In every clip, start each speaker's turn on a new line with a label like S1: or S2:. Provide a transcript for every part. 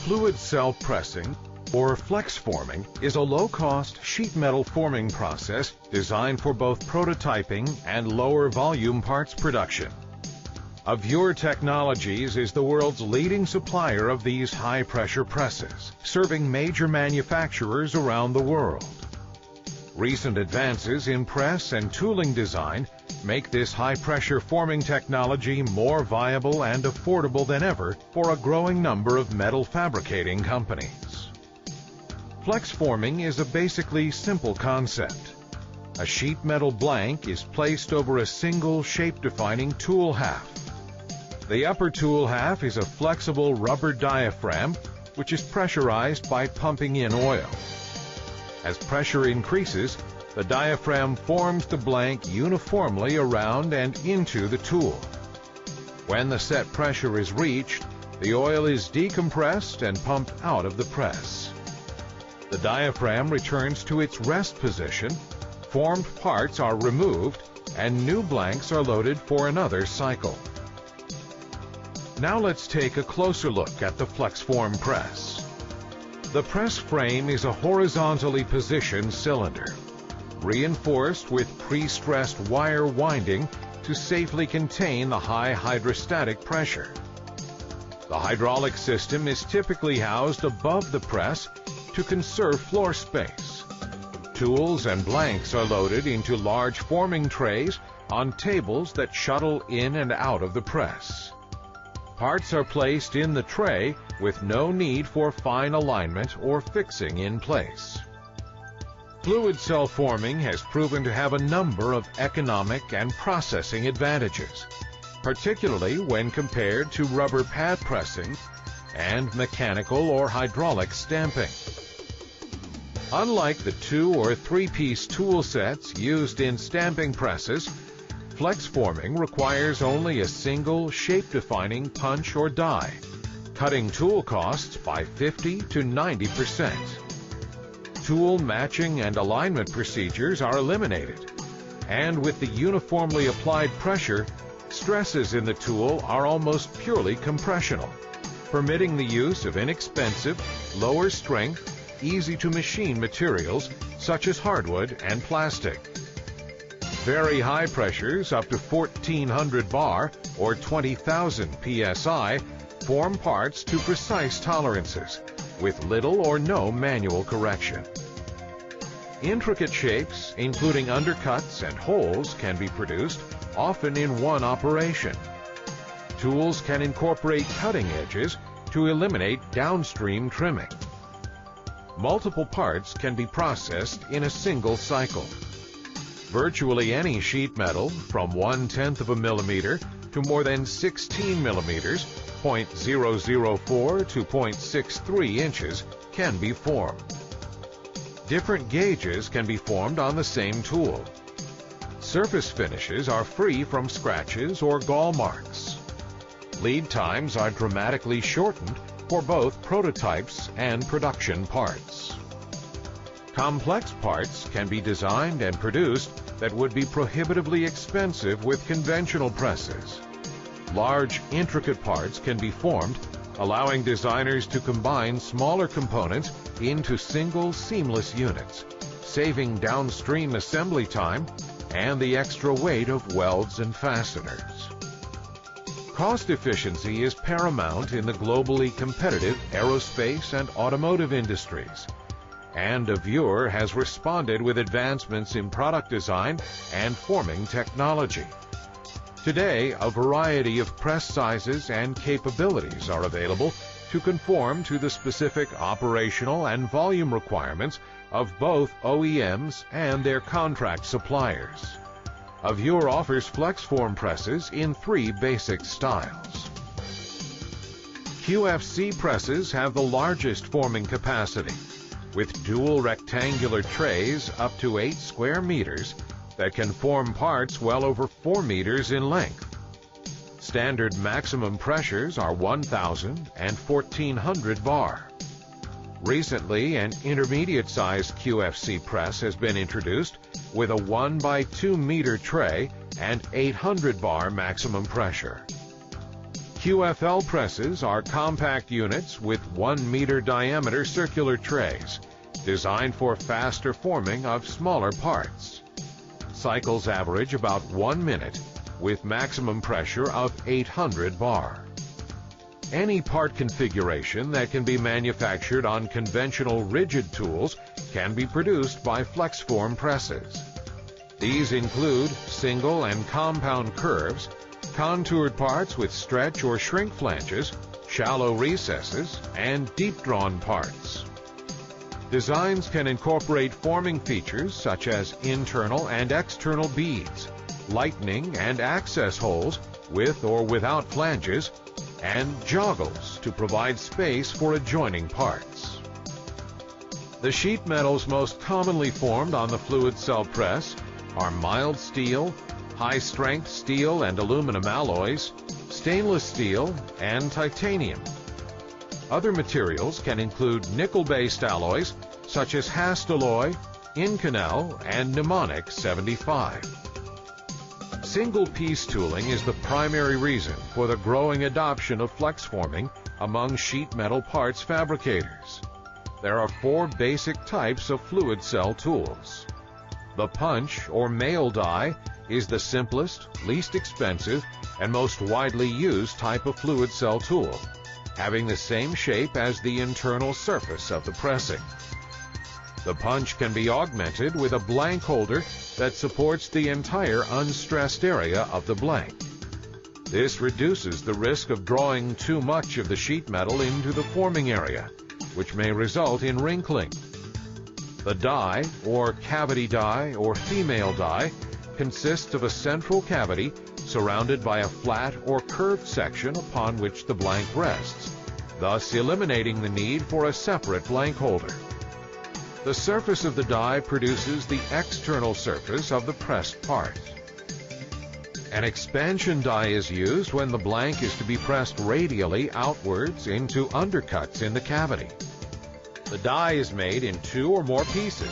S1: Fluid cell pressing, or flex forming, is a low-cost sheet metal forming process designed for both prototyping and lower volume parts production. Avure Technologies is the world's leading supplier of these high-pressure presses, serving major manufacturers around the world. Recent advances in press and tooling design make this high-pressure forming technology more viable and affordable than ever for a growing number of metal fabricating companies. Flex forming is a basically simple concept. A sheet metal blank is placed over a single shape-defining tool half. The upper tool half is a flexible rubber diaphragm which is pressurized by pumping in oil. As pressure increases, the diaphragm forms the blank uniformly around and into the tool. When the set pressure is reached, the oil is decompressed and pumped out of the press. The diaphragm returns to its rest position, formed parts are removed, and new blanks are loaded for another cycle. Now let's take a closer look at the FlexForm press. The press frame is a horizontally positioned cylinder, reinforced with pre-stressed wire winding to safely contain the high hydrostatic pressure. The hydraulic system is typically housed above the press to conserve floor space. Tools and blanks are loaded into large forming trays on tables that shuttle in and out of the press. Parts are placed in the tray with no need for fine alignment or fixing in place. Fluid cell forming has proven to have a number of economic and processing advantages, particularly when compared to rubber pad pressing and mechanical or hydraulic stamping. Unlike the 2- or 3-piece tool sets used in stamping presses, flex forming requires only a single shape-defining punch or die, cutting tool costs by 50 to 90%. Tool matching and alignment procedures are eliminated, and with the uniformly applied pressure, stresses in the tool are almost purely compressional, permitting the use of inexpensive, lower strength, easy-to-machine materials such as hardwood and plastic. Very high pressures up to 1400 bar or 20,000 psi form parts to precise tolerances with little or no manual correction. Intricate shapes, including undercuts and holes, can be produced, often in one operation. Tools can incorporate cutting edges to eliminate downstream trimming. Multiple parts can be processed in a single cycle. Virtually any sheet metal from 1/10 of a millimeter to more than 16 millimeters, 0.004 to 0.63 inches, can be formed. Different gauges can be formed on the same tool. Surface finishes are free from scratches or gall marks. Lead times are dramatically shortened for both prototypes and production parts. Complex parts can be designed and produced that would be prohibitively expensive with conventional presses. Large, intricate parts can be formed, allowing designers to combine smaller components into single seamless units, saving downstream assembly time and the extra weight of welds and fasteners. Cost efficiency is paramount in the globally competitive aerospace and automotive industries, and Avure has responded with advancements in product design and forming technology. Today, a variety of press sizes and capabilities are available to conform to the specific operational and volume requirements of both OEMs and their contract suppliers. Avure offers FlexForm presses in 3 basic styles. QFC presses have the largest forming capacity, with dual rectangular trays up to 8 square meters that can form parts well over 4 meters in length. Standard maximum pressures are 1,000 and 1,400 bar. Recently, an intermediate-sized QFC press has been introduced with a 1 by 2 meter tray and 800 bar maximum pressure. QFL presses are compact units with 1 meter diameter circular trays, designed for faster forming of smaller parts. Cycles average about 1 minute, with maximum pressure of 800 bar. Any part configuration that can be manufactured on conventional rigid tools can be produced by FlexForm presses. These include single and compound curves, contoured parts with stretch or shrink flanges, shallow recesses, and deep-drawn parts. Designs can incorporate forming features such as internal and external beads, lightning and access holes with or without flanges, and joggles to provide space for adjoining parts. The sheet metals most commonly formed on the fluid cell press are mild steel, high-strength steel and aluminum alloys, stainless steel, and titanium. Other materials can include nickel-based alloys such as Hastelloy, Inconel, and Mnemonic 75. Single-piece tooling is the primary reason for the growing adoption of flex forming among sheet metal parts fabricators. There are 4 basic types of fluid cell tools. The punch or male die is the simplest, least expensive, and most widely used type of fluid cell tool, having the same shape as the internal surface of the pressing. The punch can be augmented with a blank holder that supports the entire unstressed area of the blank. This reduces the risk of drawing too much of the sheet metal into the forming area, which may result in wrinkling. The die, or cavity die or female die, consists of a central cavity surrounded by a flat or curved section upon which the blank rests, thus eliminating the need for a separate blank holder. The surface of the die produces the external surface of the pressed part. An expansion die is used when the blank is to be pressed radially outwards into undercuts in the cavity. The die is made in 2 or more pieces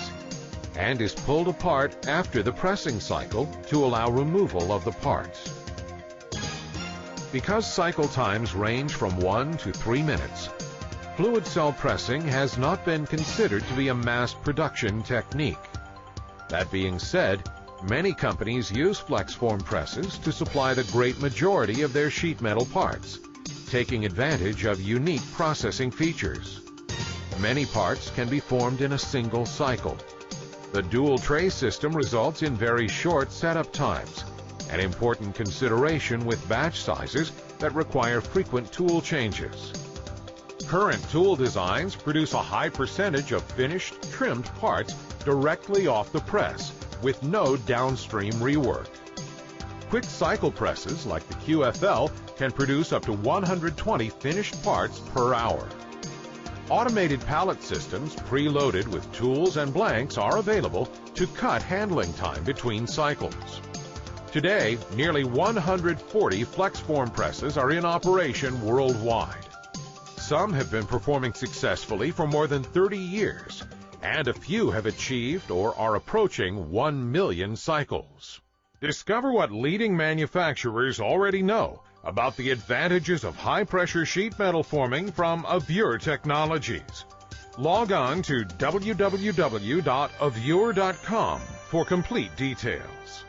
S1: and is pulled apart after the pressing cycle to allow removal of the parts. Because cycle times range from 1 to 3 minutes, fluid cell pressing has not been considered to be a mass production technique. That being said, many companies use FlexForm presses to supply the great majority of their sheet metal parts, taking advantage of unique processing features. Many parts can be formed in a single cycle. The dual tray system results in very short setup times, an important consideration with batch sizes that require frequent tool changes. Current tool designs produce a high percentage of finished, trimmed parts directly off the press, with no downstream rework. Quick cycle presses like the QFL can produce up to 120 finished parts per hour. Automated pallet systems preloaded with tools and blanks are available to cut handling time between cycles. Today, nearly 140 FlexForm presses are in operation worldwide. Some have been performing successfully for more than 30 years, and a few have achieved or are approaching 1 million cycles. Discover what leading manufacturers already know about the advantages of high-pressure sheet metal forming from Avure Technologies. Log on to www.avure.com for complete details.